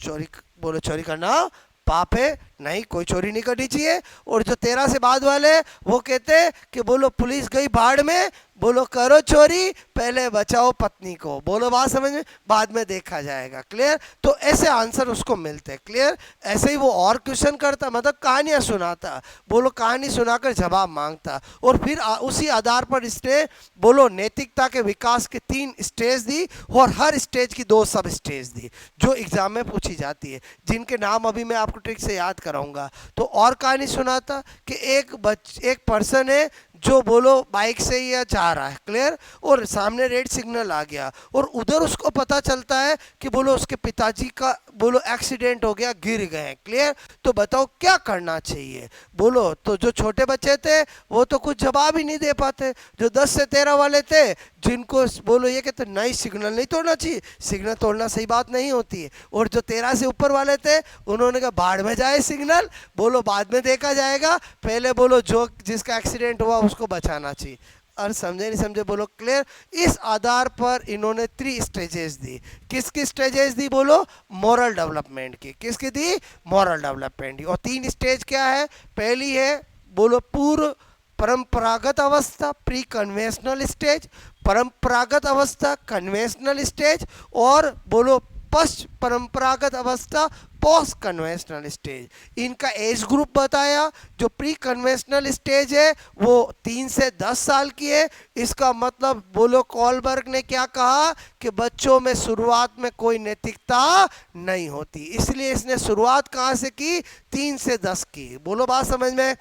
[SPEAKER 1] चोरी, बोलो चोरी करना पाप है, नहीं कोई चोरी नहीं करनी चाहिए। और जो 13 से बाद वाले, वो कहते कि बोलो पुलिस गई भाड़ में, बोलो करो चोरी, पहले बचाओ पत्नी को। बोलो बात समझ में, बाद में देखा जाएगा। क्लियर। तो ऐसे आंसर उसको मिलते हैं। क्लियर। ऐसे ही वो और क्वेश्चन करता, मतलब कहानियां सुनाता, बोलो कहानी सुनाकर जवाब मांगता, और फिर उसी आधार पर इसने बोलो नैतिकता के विकास के 3 स्टेज दी, और हर स्टेज की 2 सब स्टेज दी जो एग्जाम में पूछी जाती है, जिनके नाम अभी मैं आपको ट्रिक से याद कराऊंगा। तो और कहानी सुनाता कि एक पर्सन है जो बोलो बाइक से ही जा रहा है। क्लियर। और सामने रेड सिग्नल आ गया, और उधर उसको पता चलता है कि बोलो उसके पिताजी का बोलो एक्सीडेंट हो गया, गिर गए हैं। क्लियर। तो बताओ क्या करना चाहिए। बोलो तो जो छोटे बच्चे थे वो तो कुछ जवाब ही नहीं दे पाते। जो 10 से 13 वाले थे, जिनको बोलो ये कहते नहीं सिग्नल नहीं तोड़ना चाहिए, सिग्नल तोड़ना सही बात नहीं होती है। और जो 13 से ऊपर वाले थे, उन्होंने कहा भाड़ में जाए सिग्नल, बोलो बाद में देखा जाएगा, पहले बोलो जो जिसका एक्सीडेंट हुआ उसको बचाना चाहिए। और समझे नहीं समझे बोलो। क्लियर। इस आधार पर इन्होंने 3 स्टेजेस दी। किसकी स्टेजेस दी बोलो? मॉरल डेवलपमेंट की। किसकी दी? मॉरल डेवलपमेंट की। और 3 स्टेज क्या है? पहली है बोलो पूर्व परंपरागत अवस्था, प्री कन्वेंशनल स्टेज, परंपरागत अवस्था कन्वेंशनल स्टेज, और बोलो पश्च परंपरागत अवस्था पोस्ट कन्वेंशनल स्टेज। इनका एज ग्रुप बताया। जो प्री कन्वेंशनल स्टेज है वो 3 से 10 साल की है। इसका मतलब बोलो कॉलबर्ग ने क्या कहा कि बच्चों में शुरुआत में कोई नैतिकता नहीं होती, इसलिए इसने शुरुआत कहाँ से की? 3 से 10 की। बोलो बात समझ में।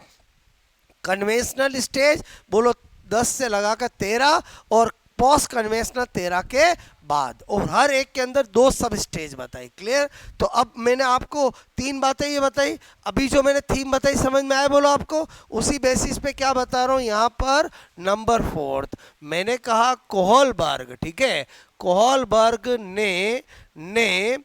[SPEAKER 1] कन्वेंशनल स्टेज बोलो 10 से लगाकर 13, और पोस्ट कन्वेंशनल 13 के बाद, और हर एक के अंदर 2 सब स्टेज बताई। क्लियर। तो अब मैंने आपको 3 बातें ये बताई, अभी जो मैंने थीम बताई समझ में आया बोलो आपको? उसी बेसिस पे क्या बता रहा हूँ यहाँ पर। नंबर 4 मैंने कहा कोहलबर्ग। ठीक है। कोहलबर्ग ने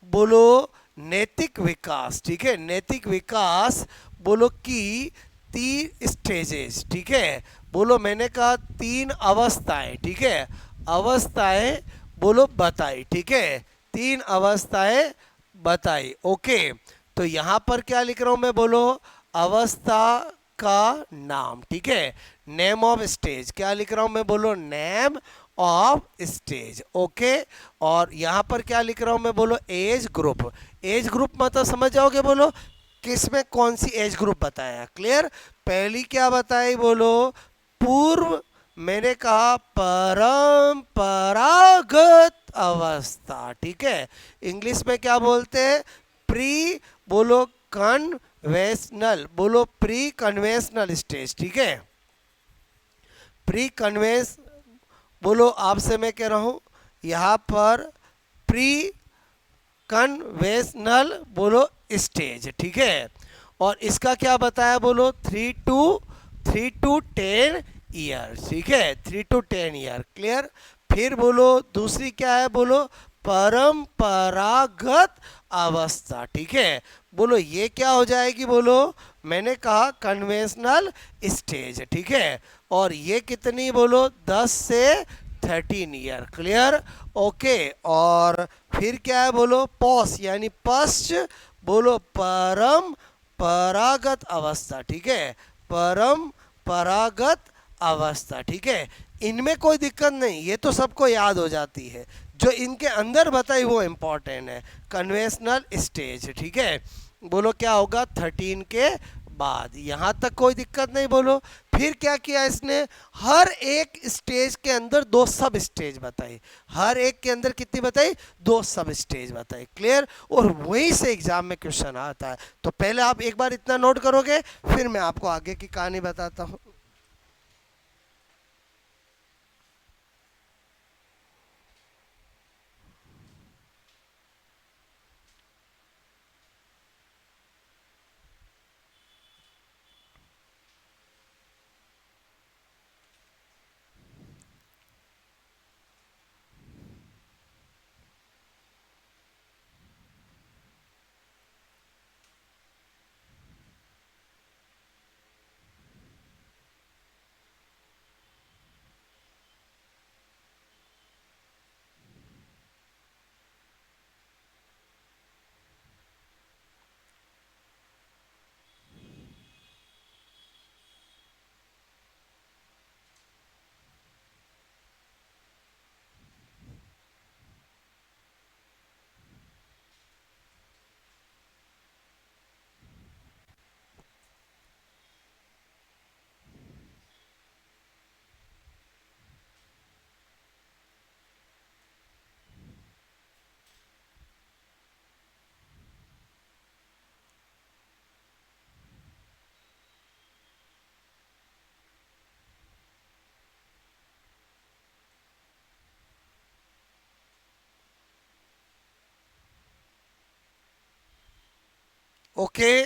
[SPEAKER 1] बोलो नैतिक विकास, ठीक है, नैतिक विकास बोलो की 3 स्टेजेस। ठीक है। बोलो मैंने कहा 3 अवस्थाएं। ठीक है। अवस्थाएं बोलो बताई। ठीक है। 3 अवस्थाएं बताई। ओके। तो यहां पर क्या लिख रहा हूं मैं बोलो? अवस्था का नाम। ठीक है। नेम ऑफ स्टेज क्या लिख रहा हूं मैं बोलो? Name of stage. ओके। और यहां पर क्या लिख रहा हूं मैं बोलो? Age group. एज ग्रुप मतलब समझ जाओगे बोलो किसमें कौन सी एज ग्रुप बताया। क्लियर। पहली क्या बताई बोलो? पूर्व, मैंने कहा परंपरागत अवस्था। ठीक है। इंग्लिश में क्या बोलते हैं? प्री बोलो कन्वेंशनल, बोलो प्री कन्वेंशनल स्टेज। ठीक है। प्री कन्वेंस बोलो आपसे मैं कह रहा हूं यहां पर प्री कन्वेंशनल बोलो स्टेज। ठीक है। और इसका क्या बताया बोलो? 3 to 10 ईयर। ठीक है। 3 to 10 ईयर। क्लियर। फिर बोलो दूसरी क्या है बोलो? परंपरागत अवस्था। ठीक है। बोलो ये क्या हो जाएगी बोलो? मैंने कहा कन्वेंशनल स्टेज। ठीक है। और ये कितनी बोलो? 10 से 13 ईयर। क्लियर। ओके। और फिर क्या है बोलो? पॉस यानी पश्च बोलो परंपरागत अवस्था। ठीक है। परंपरागत अवस्था। ठीक है। इनमें कोई दिक्कत नहीं, ये तो सबको याद हो जाती है। जो इनके अंदर बताई वो इंपॉर्टेंट है। Conventional stage. ठीक है। बोलो क्या होगा? 13 के बाद। यहां तक कोई दिक्कत नहीं बोलो। फिर क्या किया इसने? हर एक स्टेज के अंदर 2 सब स्टेज बताई। हर एक के अंदर कितनी बताई? 2 सब स्टेज बताई। क्लियर। और वहीं से एग्जाम में क्वेश्चन आता है। तो पहले आप एक बार इतना नोट करोगे, फिर मैं आपको आगे की कहानी बताता हूं। ओके,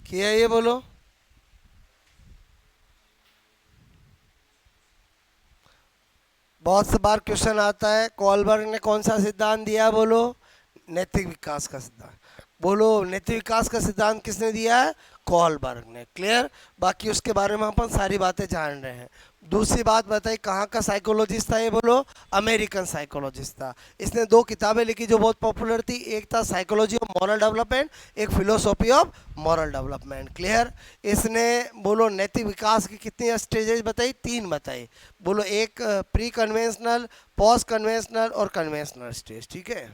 [SPEAKER 1] किया ये बोलो। बहुत से बार क्वेश्चन आता है, कॉलबर्ग ने कौन सा सिद्धांत दिया, बोलो नैतिक विकास का सिद्धांत। बोलो नैतिक विकास का सिद्धांत किसने दिया है, कॉलबर्ग ने। क्लियर, बाकी उसके बारे में अपन सारी बातें जान रहे हैं। दूसरी बात बताइए, कहाँ का साइकोलॉजिस्ट था ये, बोलो अमेरिकन साइकोलॉजिस्ट था। इसने दो किताबें लिखी जो बहुत पॉपुलर थी, एक था साइकोलॉजी ऑफ मॉरल डेवलपमेंट, एक philosophy of moral development. Clear, इसने बोलो नैतिक विकास की कितनी स्टेजेस बताई, तीन बताई। बोलो एक प्री कन्वेंशनल, पोस्ट कन्वेंशनल और कन्वेंशनल स्टेज। ठीक है,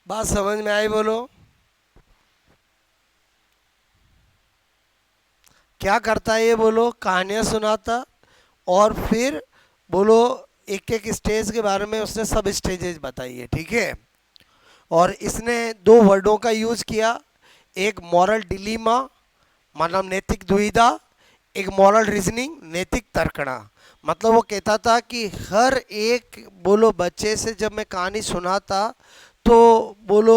[SPEAKER 1] बात समझ में आई, बोलो। क्या करता है ये, बोलो कहानियाँ सुनाता, और फिर बोलो एक एक स्टेज के बारे में उसने सब स्टेजेस बताई है। ठीक है, और इसने दो वर्डों का यूज किया, एक मॉरल डिलीमा मतलब नैतिक दुविधा, एक मॉरल रीजनिंग नैतिक तर्कणा। मतलब वो कहता था कि हर एक बोलो बच्चे से जब मैं कहानी सुनाता तो बोलो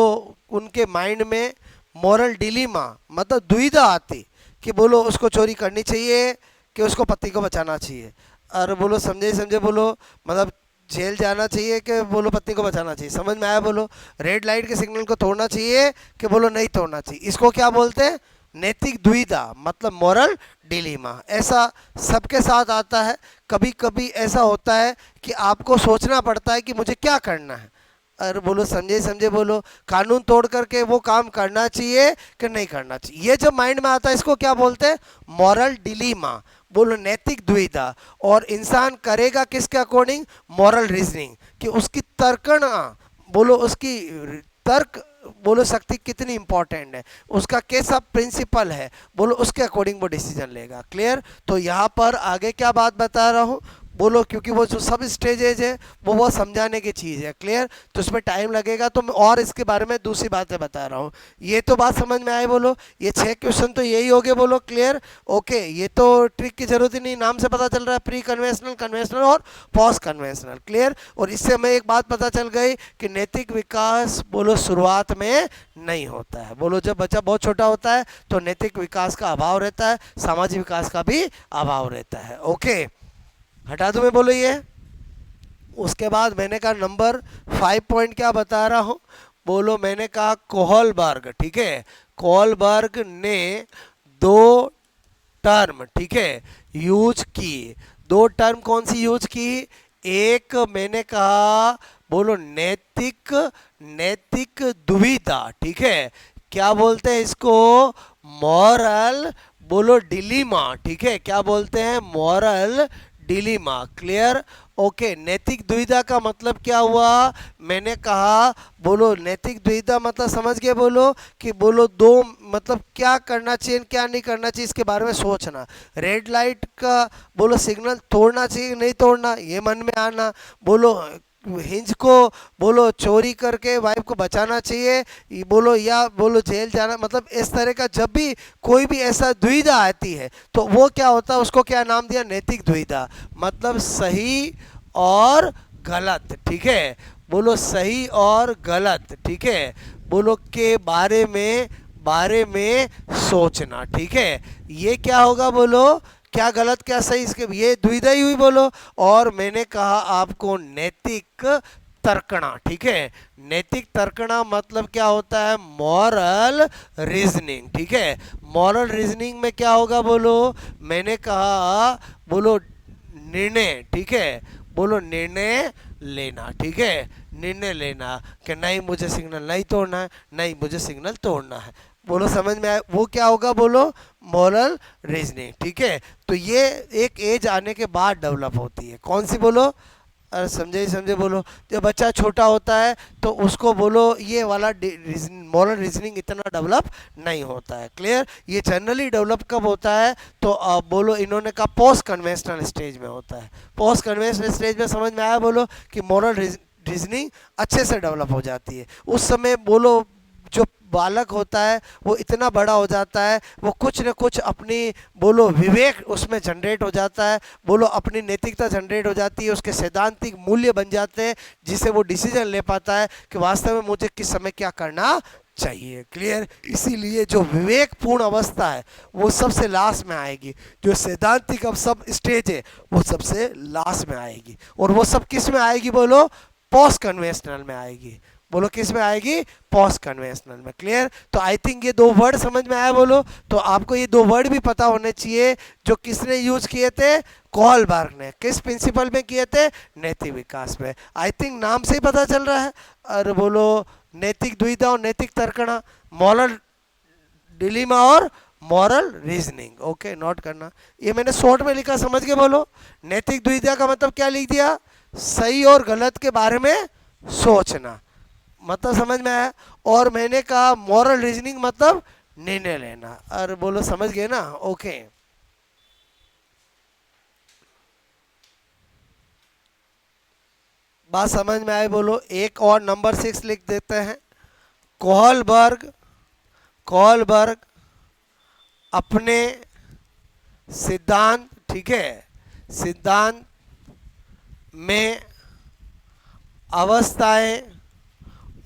[SPEAKER 1] उनके माइंड में मॉरल डिलीमा मतलब दुविधा आती कि बोलो उसको चोरी करनी चाहिए कि उसको पति को बचाना चाहिए। और बोलो समझे समझे, बोलो मतलब जेल जाना चाहिए कि बोलो पत्नी को बचाना चाहिए। समझ में आया, बोलो रेड लाइट के सिग्नल को तोड़ना चाहिए कि बोलो नहीं तोड़ना चाहिए। इसको क्या बोलते हैं, नैतिक दुविधा मतलब मॉरल डिलीमा। ऐसा सबके साथ आता है। कभी कभी ऐसा होता है कि आपको सोचना पड़ता है कि मुझे क्या करना है। अरे बोलो समझे समझे, बोलो कानून तोड़ करके वो काम करना चाहिए कि नहीं करना चाहिए। ये जब माइंड में आता है इसको क्या बोलते हैं, मॉरल डिलीमा, बोलो नैतिक दुविधा। और इंसान करेगा किसके अकॉर्डिंग, मॉरल रीजनिंग, कि उसकी तर्कणा बोलो उसकी तर्क बोलो शक्ति कितनी इंपॉर्टेंट है, उसका कैसा प्रिंसिपल है, बोलो उसके अकॉर्डिंग वो डिसीजन लेगा। क्लियर, तो यहाँ पर आगे क्या बात बता रहा हूँ, बोलो क्योंकि वो जो सब स्टेजेज है वो समझाने की चीज़ है। क्लियर, तो उसमें टाइम लगेगा तो मैं और इसके बारे में दूसरी बातें बता रहा हूँ। ये तो बात समझ में आए, बोलो ये 6 क्वेश्चन तो यही हो गए, बोलो क्लियर। ओके, ये तो ट्रिक की जरूरत ही नहीं, नाम से पता चल रहा है प्री कन्वेंशनल, कन्वेंशनल और पोस्ट कन्वेंशनल। क्लियर, और इससे हमें एक बात पता चल गई कि नैतिक विकास बोलो शुरुआत में नहीं होता है। बोलो जब बच्चा बहुत छोटा होता है तो नैतिक विकास का अभाव रहता है, सामाजिक विकास का भी अभाव रहता है। ओके, हटा दूं मैं, बोलो ये। उसके बाद मैंने कहा नंबर 5 पॉइंट क्या बता रहा हूँ, बोलो मैंने कहा कोहलबर्ग। ठीक है, कोहलबर्ग ने दो टर्म ठीक है यूज की। दो टर्म कौन सी यूज की, एक मैंने कहा बोलो नैतिक नैतिक दुविधा। ठीक है, क्या बोलते हैं इसको, मॉरल बोलो डिलीमा। ठीक है, क्या बोलते हैं, मॉरल डिलीमा। Clear, okay. नैतिक दुविधा का मतलब क्या हुआ, मैंने कहा बोलो नैतिक दुविधा मतलब समझ गए, बोलो कि बोलो दो मतलब क्या करना चाहिए क्या नहीं करना चाहिए इसके बारे में सोचना। रेड लाइट का बोलो सिग्नल तोड़ना चाहिए नहीं तोड़ना ये मन में आना। बोलो हिंज को बोलो चोरी करके वाइफ को बचाना चाहिए ये बोलो, या बोलो जेल जाना, मतलब इस तरह का जब भी कोई भी ऐसा दुविधा आती है तो वो क्या होता है, उसको क्या नाम दिया, नैतिक दुविधा। मतलब सही और गलत। ठीक है, बोलो सही और गलत। ठीक है, बोलो के बारे में सोचना। ठीक है, ये क्या होगा, बोलो क्या गलत क्या सही, इसके ये दुविधा ही हुई बोलो। और मैंने कहा आपको नैतिक तर्कणा, ठीक है। नैतिक तर्कणा मतलब क्या होता है, मॉरल रीजनिंग, ठीक है। मॉरल रीजनिंग में क्या होगा बोलो, मैंने कहा बोलो निर्णय, ठीक है। बोलो निर्णय लेना, ठीक है। निर्णय लेना कि नहीं मुझे सिग्नल नहीं तोड़ना है, नहीं मुझे सिग्नल तोड़ना है। बोलो समझ में आया, वो क्या होगा बोलो, मॉरल रीजनिंग, ठीक है। तो ये एक एज आने के बाद डेवलप होती है, कौन सी बोलो, अरे समझे ही समझे बोलो। जब बच्चा छोटा होता है तो उसको बोलो ये वाला मॉरल रीजनिंग इतना डेवलप नहीं होता है, क्लियर। ये जनरली डेवलप कब होता है, तो बोलो इन्होंने कहा पोस्ट कन्वेंशनल स्टेज में होता है। पोस्ट कन्वेंशनल स्टेज में समझ में आया बोलो कि मॉरल रीजनिंग अच्छे से डेवलप हो जाती है। उस समय बोलो जो बालक होता है वो इतना बड़ा हो जाता है, वो कुछ न कुछ अपनी बोलो विवेक उसमें जनरेट हो जाता है, बोलो अपनी नैतिकता जनरेट हो जाती है, उसके सैद्धांतिक मूल्य बन जाते हैं, जिससे वो डिसीजन ले पाता है कि वास्तव में मुझे किस समय क्या करना चाहिए, क्लियर। इसीलिए जो विवेकपूर्ण अवस्था है वो सबसे लास्ट में आएगी, जो सैद्धांतिक अब सब स्टेज है वो सबसे लास्ट में आएगी। और वो सब किस में आएगी बोलो, पोस्ट कन्वेंशनल में आएगी। बोलो किस में आएगी, पोस्ट कन्वेंशनल में, क्लियर। तो आई थिंक ये दो वर्ड समझ में आया बोलो। तो आपको ये दो वर्ड भी पता होने चाहिए जो किसने यूज किए थे, कोहलबर्ग ने, किस प्रिंसिपल में किए थे, नैतिक विकास में। आई थिंक नाम से ही पता चल रहा है। और बोलो नैतिक दुविधा और नैतिक तर्कणा, मॉरल डिलीमा और मॉरल रीजनिंग, ओके नोट करना। ये मैंने शॉर्ट में लिखा, समझ के बोलो। नैतिक दुविधा का मतलब क्या लिख दिया, सही और गलत के बारे में सोचना, मतलब समझ में आया। और मैंने कहा मॉरल रीजनिंग मतलब निर्णय लेना। और बोलो समझ गए ना, ओके। बात समझ में आए बोलो। एक और नंबर 6 लिख देते हैं। कोहलबर्ग कोहलबर्ग अपने सिद्धांत, ठीक है, सिद्धांत में अवस्थाएं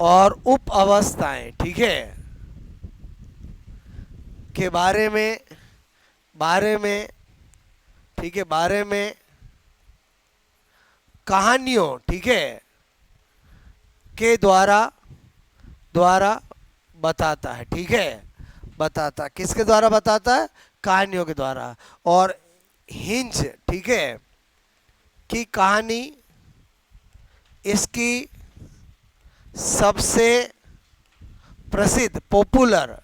[SPEAKER 1] और उप अवस्थाएं, ठीक है, के बारे में ठीक है, बारे में कहानियों, ठीक है, के द्वारा बताता है, ठीक है। बताता किसके द्वारा बताता है, कहानियों के द्वारा। और हिंज, ठीक है, की कहानी इसकी सबसे प्रसिद्ध पॉपुलर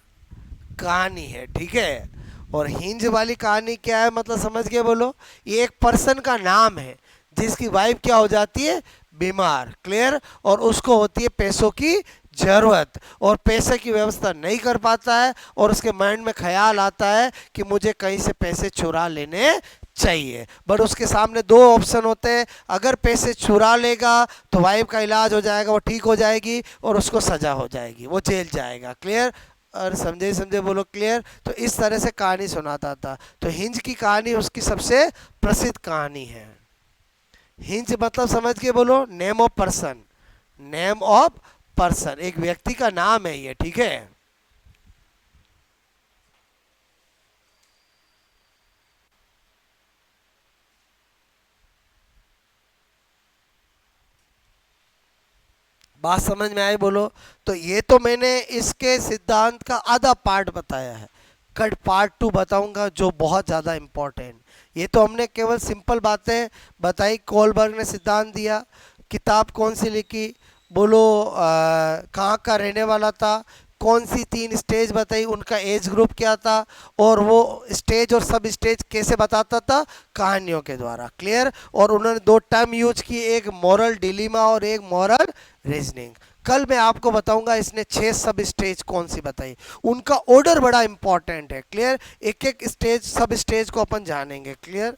[SPEAKER 1] कहानी है, ठीक है। और हिंज वाली कहानी क्या है, मतलब समझ के बोलो, ये एक पर्सन का नाम है जिसकी वाइफ क्या हो जाती है, बीमार, क्लियर। और उसको होती है पैसों की जरूरत, और पैसे की व्यवस्था नहीं कर पाता है, और उसके माइंड में ख्याल आता है कि मुझे कहीं से पैसे चुरा लेने चाहिए। बट उसके सामने दो ऑप्शन होते हैं, अगर पैसे चुरा लेगा तो वाइफ का इलाज हो जाएगा, वो ठीक हो जाएगी, और उसको सजा हो जाएगी, वो जेल जाएगा, क्लियर। और समझे समझे बोलो, क्लियर। तो इस तरह से कहानी सुनाता था। तो हिंज की कहानी उसकी सबसे प्रसिद्ध कहानी है। हिंज मतलब समझ के बोलो, name of person, name of person, एक व्यक्ति का नाम है ये, ठीक है। बात समझ में आई बोलो। तो ये तो मैंने इसके सिद्धांत का आधा पार्ट बताया है, कट पार्ट 2 बताऊंगा जो बहुत ज़्यादा इम्पोर्टेंट। ये तो हमने केवल सिंपल बातें बताई, कोहलबर्ग ने सिद्धांत दिया, किताब कौन सी लिखी बोलो, कहाँ का रहने वाला था, कौन सी 3 स्टेज बताई, उनका एज ग्रुप क्या था, और वो स्टेज और सब स्टेज कैसे बताता था, कहानियों के द्वारा, क्लियर। और उन्होंने 2 टर्म यूज की, एक मॉरल डिलीमा और एक मॉरल रीजनिंग। कल मैं आपको बताऊंगा इसने 6 सब स्टेज कौन सी बताई, उनका ऑर्डर बड़ा इंपॉर्टेंट है, क्लियर। एक एक स्टेज सब स्टेज को अपन जानेंगे, क्लियर।